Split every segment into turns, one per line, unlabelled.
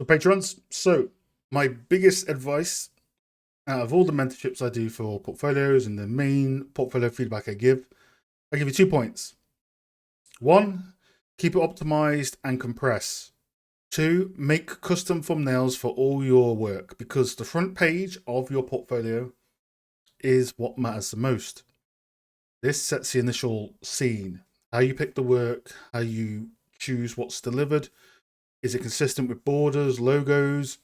So patrons, so my biggest advice out of all the mentorships I do for portfolios and the main portfolio feedback I give you 2 points. One, keep it optimized and compress. Two, make custom thumbnails for all your work because the front page of your portfolio is what matters the most. This sets the initial scene, how you pick the work, how you choose what's delivered. Is it consistent with borders, logos?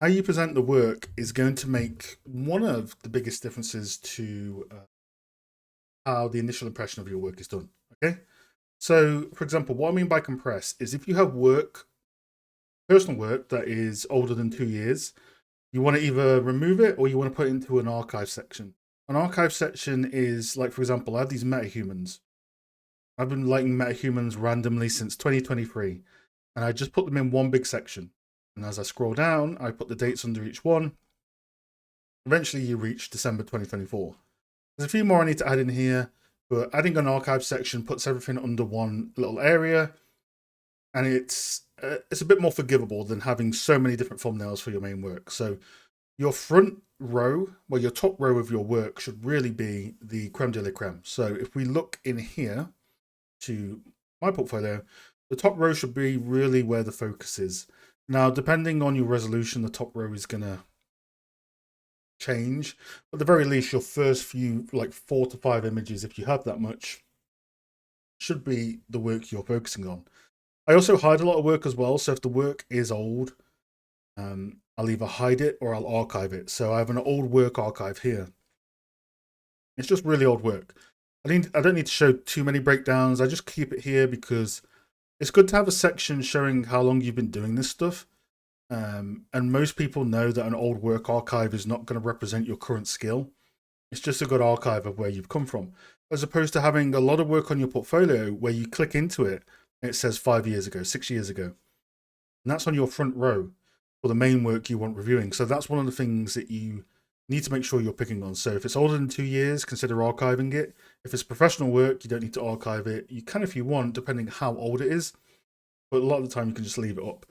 How you present the work is going to make one of the biggest differences to how the initial impression of your work is done. Okay. So, for example, what I mean by compress is if you have work, personal work that is older than 2 years, you want to either remove it or you want to put it into an archive section. An archive section is like, for example, I have these metahumans. I've been liking metahumans randomly since 2023, and I just put them in one big section. And as I scroll down, I put the dates under each one. Eventually, you reach December 2024. There's a few more I need to add in here, but adding an archive section puts everything under one little area, and it's a bit more forgivable than having so many different thumbnails for your main work. So your front row, well, your top row of your work should really be the creme de la creme. So if we look in here to my portfolio, the top row should be really where the focus is. Now, depending on your resolution, the top row is going to change. But at the very least, your first few, like 4 to 5 images, if you have that much, should be the work you're focusing on. I also hide a lot of work as well. So if the work is old, I'll either hide it or I'll archive it. So I have an old work archive here. It's just really old work. I don't need to show too many breakdowns. I just keep it here because it's good to have a section showing how long you've been doing this stuff. And most people know that an old work archive is not going to represent your current skill. It's just a good archive of where you've come from, as opposed to having a lot of work on your portfolio where you click into it and it says 5 years ago, 6 years ago. And that's on your front row for the main work you want reviewing. So that's one of the things that you need to make sure you're picking on. So if it's older than 2 years, consider archiving it. If it's professional work, you don't need to archive it. You can if you want, depending how old it is. But a lot of the time you can just leave it up.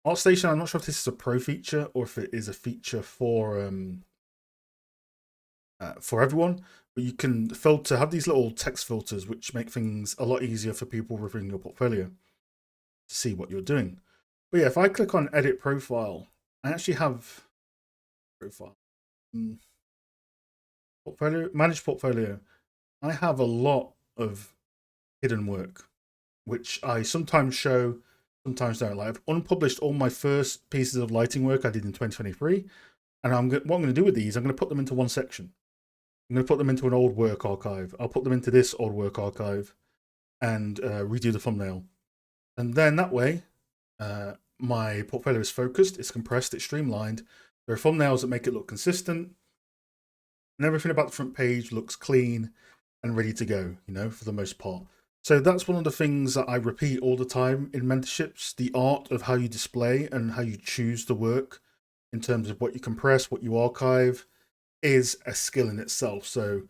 ArtStation, I'm not sure if this is a pro feature or if it is a feature for everyone, but you can have these little text filters which make things a lot easier for people reviewing your portfolio to see what you're doing. But yeah, if I click on edit profile, I actually have profile portfolio, manage portfolio. I have a lot of hidden work which I sometimes show, sometimes don't. Like I've unpublished all my first pieces of lighting work I did in 2023, and what I'm going to do with these, I'm going to put them into one section. I'm going to put them into an old work archive. I'll put them into this old work archive and redo the thumbnail. And then that way, my portfolio is focused, it's compressed, it's streamlined. There are thumbnails that make it look consistent, and everything about the front page looks clean and ready to go, for the most part. So that's one of the things that I repeat all the time in mentorships, the art of how you display and how you choose the work in terms of what you compress, what you archive, is a skill in itself. So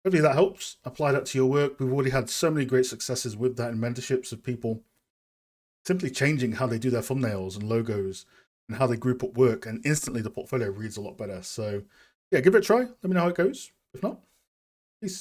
hopefully that helps. Apply that to your work. We've already had so many great successes with that in mentorships of people simply changing how they do their thumbnails and logos and how they group up work, and instantly the portfolio reads a lot better. So yeah, give it a try. Let me know how it goes. If not, peace.